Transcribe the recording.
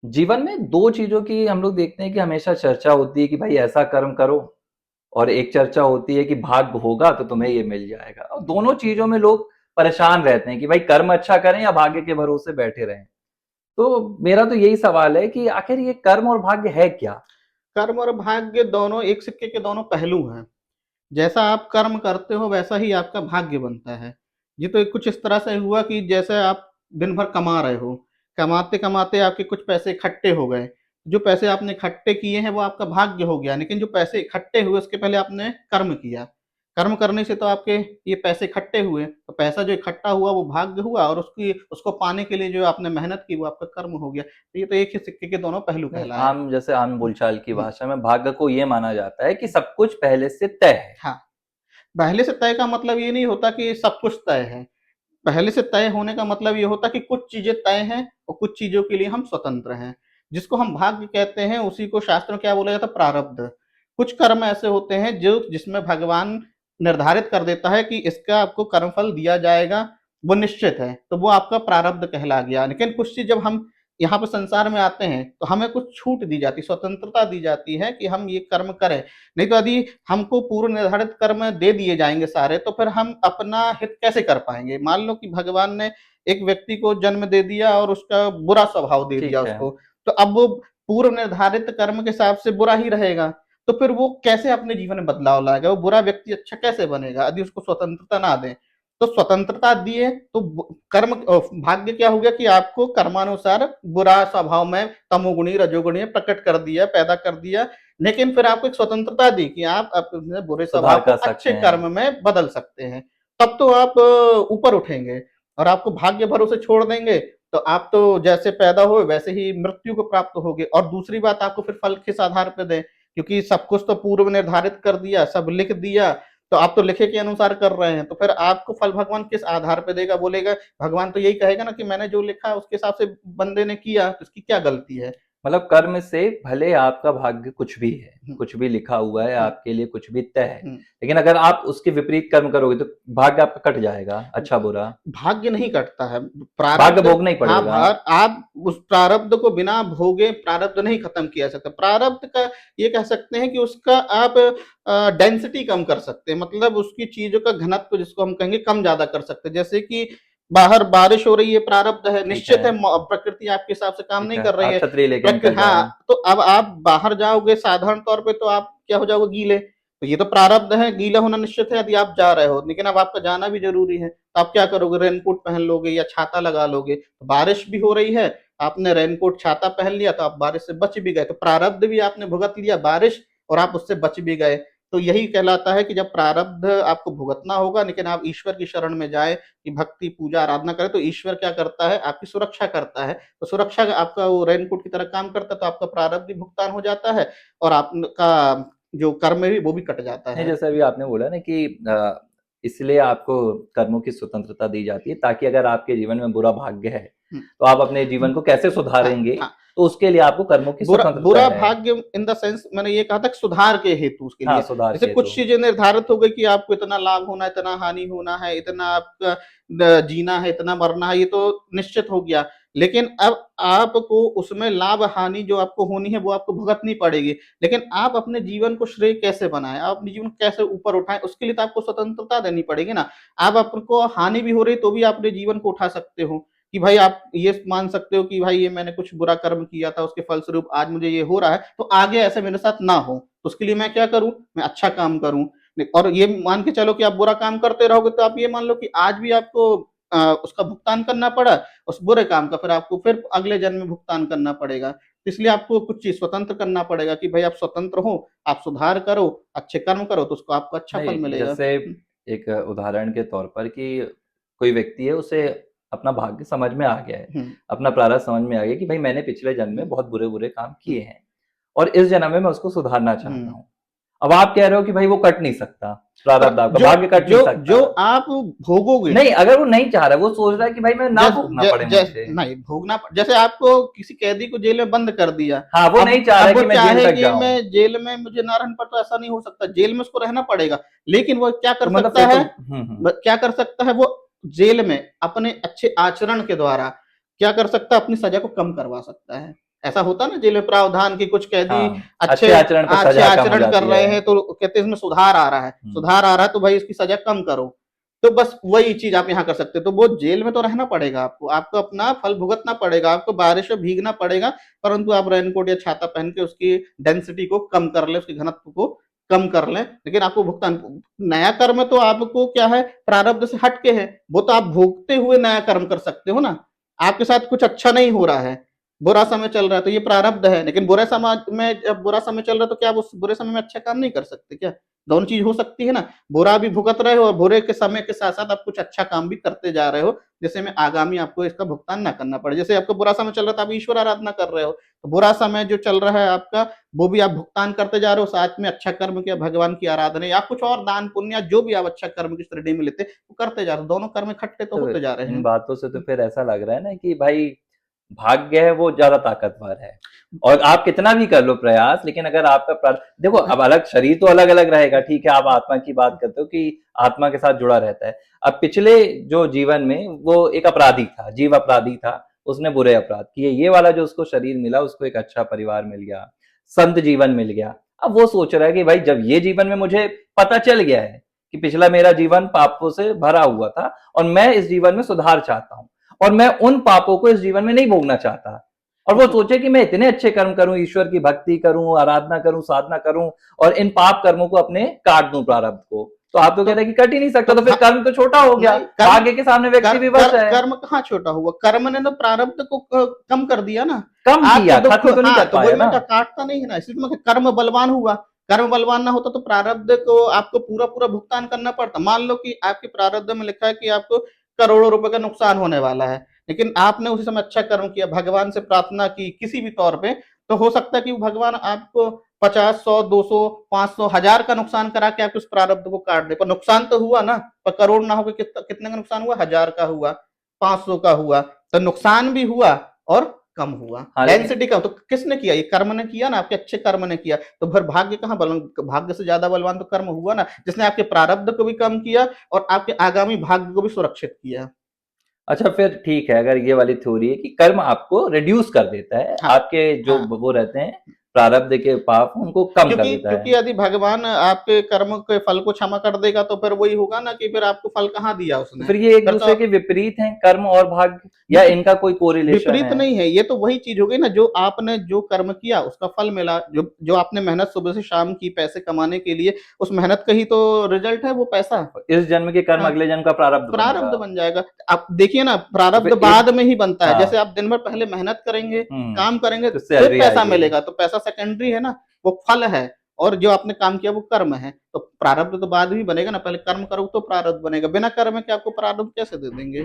जीवन में 2 चीज़ों की हम लोग देखते हैं कि हमेशा चर्चा होती है कि भाई ऐसा कर्म करो, और एक चर्चा होती है कि भाग्य होगा तो तुम्हें ये मिल जाएगा। और दोनों चीज़ों में लोग परेशान रहते हैं कि भाई कर्म अच्छा करें या भाग्य के भरोसे बैठे रहें। तो मेरा तो यही सवाल है कि आखिर ये कर्म और भाग्य है क्या? कर्म और भाग्य दोनों एक सिक्के के दोनों पहलू हैं। जैसा आप कर्म करते हो वैसा ही आपका भाग्य बनता है। ये तो कुछ इस तरह से हुआ कि जैसे आप दिन भर कमा रहे हो, कमाते-कमाते आपके कुछ पैसे इकट्ठे हो गए। जो पैसे आपने इकट्ठे किए हैं वो आपका भाग्य हो गया, लेकिन जो पैसे इकट्ठे हुए उसके पहले आपने कर्म किया। कर्म करने से तो आपके ये पैसे इकट्ठे हुए, तो पैसा जो इकट्ठा हुआ वो भाग्य हुआ और उसकी उसको पाने के लिए जो आपने मेहनत की वो आपका कर्म हो गया। तो ये तो एक ही सिक्के के दोनों पहलू नहीं, कहलाए। जैसे आम हुँ, बोलचाल की हुँ, भाषा में भाग्य को ये माना जाता है कि सब कुछ पहले से तय है। हाँ। पहले से तय का मतलब ये नहीं होता कि सब कुछ तय है। पहले से तय होने का मतलब ये होता है कि कुछ चीज़ें तय हैं और कुछ चीज़ों के लिए हम स्वतंत्र हैं। जिसको हम भाग्य कहते हैं उसी को शास्त्र में क्या बोला जाता है प्रारब्ध। कुछ कर्म ऐसे होते हैं जो जिसमें भगवान निर्धारित कर देता है कि इसका आपको कर्मफल दिया जाएगा, वो निश्चित है, तो वो आपका प्रारब्ध कहला गया। लेकिन कुछ चीज़ जब हम यहाँ पे संसार में आते हैं, तो हमें कुछ छूट दी जाती है, स्वतंत्रता दी जाती है कि हम ये कर्म करें। नहीं तो यदि हमको पूर्व निर्धारित कर्म दे दिए जाएँगे सारे, तो फिर हम अपना हित कैसे कर पाएँगे? मान लो कि भगवान ने एक व्यक्ति को जन्म दे दिया और उसका बुरा स्वभाव दे दिया ठीक है। उसको, तो अब वो पूर्व निर्धारित कर्म के हिसाब से बुरा ही रहेगा। तो फिर वो कैसे अपने जीवन में बदलाव लाएगा? वो बुरा व्यक्ति अच्छा कैसे बनेगा यदि उसको स्वतंत्रता ना दें? तो स्वतंत्रता दिए तो भाग्य क्या हो गया कि आपको कर्मानुसार बुरा स्वभाव में तमोगुणी, रजोगुणी प्रकट कर दिया, पैदा कर दिया। लेकिन फिर आपको एक स्वतंत्रता दी कि आप अपने बुरे स्वभाव सुधार को कर अच्छे सकते हैं। कर्म में बदल सकते हैं। तब तो आप ऊपर उठेंगे और आपको भाग्य भरोसे छोड़ देंगे, तो आप तो जैसे पैदा हुए वैसे ही मृत्यु को प्राप्त होगे और दूसरी बात आपको फिर फल किस आधार पे दें, क्योंकि सब कुछ तो पूर्व निर्धारित कर दिया, सब लिख दिया, तो आप तो लिखे के अनुसार कर रहे हैं, तो फिर आपको फल भगवान किस आधार पे देगा? बोलेगा भगवान तो यही कहेगा ना कि मैंने जो लिखा उसके हिसाब से बंदे ने किया, तो इसकी क्या गलती है? मतलब कर्म से भले आपका भाग्य कुछ भी है, हुँ, कुछ भी लिखा हुआ है, हुँ, आपके लिए कुछ भी तय है, हुँ। लेकिन अगर आप उसके विपरीत कर्म करोगे तो भाग्य आपका कट जाएगा, अच्छा-बुरा, भाग्य नहीं कटता है। भाग्य प्रारब्ध भोगना ही हाँ, पड़ेगा। भार आप उस प्रारब्ध को बिना भोगे प्रारब्ध नहीं खत्म किया जा सकता। प्रारब्ध का ये कह सकते हैं कि उसका आप डेंसिटी कम कर सकते हैं। मतलब उसकी चीज़ों का घनत्व जिसको हम कहेंगे कम-ज़्यादा कर सकते हैं। जैसे कि बाहर बारिश हो रही है, प्रारब्ध है, ठीक निश्चित है, है म प्रकृति आपके हिसाब से काम ठीक नहीं है। कर रही आप है। छतरी लेके निकल हाँ, जाओ। तो अब आप बाहर जाओगे साधारण तौर पे तो आप क्या हो जाओगे गीले। तो ये तो प्रारब्ध है, गीला होना निश्चित है यदि आप जा रहे हो, लेकिन अब आपका जाना भी ज़रूरी है। तो आप क्या करोगे रेनकोट पहन लोगे या छाता लगा लोगे। तो बारिश भी हो रही है, आपने रेनकोट छाता पहन लिया तो आप बारिश से बच भी गए। तो प्रारब्ध भी आपने भुगत लिया बारिश और आप उससे बच भी गए। तो यही कहलाता है कि जब प्रारब्ध आपको भुगतना होगा लेकिन आप ईश्वर की शरण में जाएँ, कि भक्ति, पूजा, आराधना करें तो ईश्वर क्या करता है आपकी सुरक्षा करता है। तो सुरक्षा का आपका वो रेनकोट की तरह काम करता है तो आपका प्रारब्ध भी भुगतान हो जाता है और आपका जो कर्म है वो भी कट जाता नहीं, है। जैसे अभी आपने बोला ना कि इसलिए आपको कर्मों की स्वतंत्रता दी जाती है ताकि अगर आपके जीवन में बुरा भाग्य है, हुँ। तो आप अपने जीवन को कैसे हाँ, सुधारेंगे, हाँ। तो उसके लिए आपको कर्मों की बुरा स्वतंत्रता बुरा है। भाग्य इन द सेंस मैंने ये कहा था कि सुधार के हेतु उसके हाँ, लिए। सुधार जैसे के हेतु। कुछ चीज़ें निर्धारित हो गई कि आपको इतना लाभ होना है, इतना हानि होना है, इतना आपका जीना है, इतना मरना है, ये तो निश्चित हो गया। लेकिन अब आपको उसमें लाभ-हानि जो आपको होनी है, वो आपको भुगतनी पड़ेगी। लेकिन आप अपने जीवन को श्रेय कैसे बनाएँ? आप अपने जीवन को कैसे ऊपर उठाएँ? उसके लिए तो आपको स्वतंत्रता देनी पड़ेगी ना। आप आपको हानि भी हो रही है, तो भी आप अपने जीवन को उठा सकते हो। कि भाई आप ये मान सकते हो कि भाई ये मैंने कुछ बुरा कर्म किया था, उसके फलस्वरूप आज मुझे ये हो रहा है, तो आगे ऐसा मेरे साथ ना हो। तो उसके लिए मैं क्या करूँ? मैं अच्छा काम करूँ। और ये मान के चलो कि आप बुरा काम करते रहोगे तो आप ये मान लो कि आज भी आपको उसका भुगतान करना पड़ा, उस बुरे काम का फिर अगले जन्म में भुगतान करना पड़ेगा। तो इसलिए आपको कुछ चीज़ स्वतंत्र करना पड़ेगा कि भाई आप स्वतंत्र हो, आप सुधार करो, अच्छे कर्म करो तो उसको आपको अच्छा फल नहीं, मिलेगा। जैसे एक उदाहरण के तौर पर कि कोई व्यक्ति है, उसे अपना भाग्य समझ में आ गया है, हुँ, अपना प्रारब्ध समझ में आ गया कि भाई मैंने पिछले जन्म में हुँ, बहुत बुरे-बुरे काम हुँ, किए हैं और इस जन्म में मैं उसको सुधारना हुँ। चाहता हूँ। अब आप कह रहे हो कि भाई वो कट नहीं सकता, पर प्रारब्ध आपका, जो भाग्य कट नहीं जो जो सकता। आप भोगोगे नहीं, अगर वो नहीं चाह रहा है, वो सोच रहा है कि भाई मैं ना जैस भोगना ज पड़े जैस मुझे। नहीं भोगना जैसे आपको किसी कैदी को जेल में बंद कर दिया। हाँ, वो नहीं चाह रहा अब है वो कि मैं जेल चाहे तक कि जाऊँ। मैं जेल में मुझे ना रहना पड़ता ऐसा नहीं हो सकता। जेल में उसको रहना पड़ेगा। लेकिन वो क्या कर तो मतलब सकता फिर तो है क्या कर सकता है वो जेल में अपने अच्छे आचरण के द्वारा क्या कर सकता है अपनी सज़ा को कम करवा सकता है। ऐसा होता है ना जेल में प्रावधान की कुछ कैदी हाँ, अच्छे अच्छे आचरण पे अच्छे सजा कम हो आचरण कर जाती रहे है। हैं तो कहते हैं इसमें सुधार आ रहा है, सुधार आ रहा है तो भाई इसकी सजा कम करो। तो बस वही चीज आप यहाँ कर सकते हो। तो वो जेल में तो रहना पड़ेगा आपको, आपको अपना फल भुगतना पड़ेगा, आपको बारिश में भीगना पड़ेगा, परंतु आप रेनकोट या छाता पहन के उसकी डेंसिटी को कम कर ले, उसके घनत्व को कम कर लें, लेकिन आपको भुगतान। नया कर्म तो आपको क्या है, प्रारब्ध से हट के है, वो तो आप भोगते हुए नया कर्म कर सकते हो ना। आपके साथ कुछ अच्छा नहीं हो रहा है, बुरा समय चल रहा है, तो ये प्रारब्ध है, लेकिन बुरे समाज में जब बुरा समय चल रहा है तो क्या आप उस बुरे समय में अच्छा काम नहीं कर सकते क्या? दोनों चीज हो सकती है ना, बुरा भी भुगत रहे हो और बुरे के समय के साथ साथ आप कुछ अच्छा काम भी करते जा रहे हो, जिससे में आगामी आपको इसका भुगतान ना करना पड़े। जैसे आपको बुरा समय चल रहा था, आप ईश्वर आराधना कर रहे हो, तो बुरा समय जो चल रहा है आपका, वो भी आप भुगतान करते जा रहे हो, साथ में अच्छा कर्म किया, भगवान की आराधना या कुछ और दान पुण्य या जो भी आप अच्छा कर्म की श्रेणी में लेते वो करते जा रहे हो, दोनों कर्म इकट्ठे तो तो होते जा रहे इन हैं। बातों से तो फिर ऐसा लग रहा है ना कि भाई भाग्य है वो ज्यादा ताकतवर है, और आप कितना भी कर लो प्रयास, लेकिन अगर आपका देखो अब अलग शरीर तो अलग अलग रहेगा, ठीक है, आप आत्मा की बात करते हो कि आत्मा के साथ जुड़ा रहता है। अब पिछले जो जीवन में वो एक अपराधी था, जीव अपराधी था, उसने बुरे अपराध किए, ये वाला जो उसको शरीर मिला उसको एक अच्छा परिवार मिल गया, संत जीवन मिल गया। अब वो सोच रहा है कि भाई जब ये जीवन में मुझे पता चल गया है कि पिछला मेरा जीवन पापों से भरा हुआ था और मैं इस जीवन में सुधार चाहता हूं, और मैं उन पापों को इस जीवन में नहीं भोगना चाहता, और वो सोचे कि मैं इतने अच्छे कर्म करूं, ईश्वर की भक्ति करूं, आराधना करूं, साधना करूं, और इन पाप कर्मों को अपने काट दूं प्रारब्ध को। तो आप तो कह तो रहे हैं कि कट ही नहीं सकता, तो तो फिर कर्म तो छोटा हो गया, नहीं कर्म, भाग्य के सामने व्यक्ति विवश है। कर्म कहाँ छोटा हुआ, कर्म ने तो प्रारब्ध को कम कर दिया ना। कम आपके किया, दुख, खत्म तो नहीं हाँ कर तो वही पाया मैंने ना। कहा काटता नहीं है ना, इसलिए तो मैं कहा कर्म बलवान हुआ। कर्म बलवान ना होता तो प्रारब्ध को आपको पूरा पूरा भुगतान करना पड़ता। मान लो कि आपके प्रारब्ध में लिखा है कि आपको करोड़ों रुपए का नुकसान होने वाला है, लेकिन आपने उसी समय अच्छा कर्म किया, भगवान से प्रार्थना की किसी भी तौर पे, तो हो सकता है कि भगवान आपको 50, 100, 200, 500, 1000 का नुकसान करा के आप उस प्रारब्ध को काट दे, पर नुकसान तो हुआ ना। पर करोड़ ना होकर कितने का नुकसान हुआ, 1000 का हुआ, 500 का हुआ, तो नुकसान भी हुआ और कम हुआ, हाँ लेकिन डेंसिटी कम। तो किसने किया, ये कर्म ने किया ना, आपके अच्छे कर्म ने किया। तो फिर भाग्य कहाँ बलवान, भाग्य से ज्यादा बलवान तो कर्म हुआ ना, जिसने आपके प्रारब्ध को भी कम किया और आपके आगामी भाग्य को भी सुरक्षित किया। अच्छा, फिर ठीक है, अगर ये वाली थ्योरी है कि कर्म आपको रिड्यूस कर देता है, हाँ आपके जो हाँ, वो रहते हैं प्रारब्ध के पाप उनको कम कर क्योंकि देता क्योंकि है। यदि भगवान आपके कर्म के फल को क्षमा कर देगा तो फिर वही होगा ना कि फिर आपको फल कहाँ दिया तो उसने। फिर ये एक फिर तो दूसरे के विपरीत हैं, कर्म और भाग्य, या विप- इनका कोई कोरिलेशन विपरीत है? नहीं है, ये तो वही चीज हो गई ना, जो आपने जो कर्म किया उसका फल मिला, जो जो आपने मेहनत सुबह से शाम की पैसे कमाने के लिए, उस मेहनत का ही तो रिजल्ट है वो पैसा। इस जन्म के कर्म हाँ, अगले जन्म का प्रारब्ध बनेगा। प्रारब्ध बन जाएगा। आप देखिए ना, तो प्रारब्ध फिर एक, बाद में ही बनता है, जैसे हाँ, आप दिन भर पहले मेहनत करेंगे, हम्म, काम करेंगे, तो फिर सैलरी पैसा आएगी। मिलेगा, तो पैसा सेकेंडरी है ना, वो फल है। और जो आपने काम किया वो कर्म है, तो प्रारब्ध तो बाद में ही बनेगा ना, पहले कर्म करो तो प्रारब्ध बनेगा, बिना कर्म के आपको प्रारब्ध कैसे दे देंगे।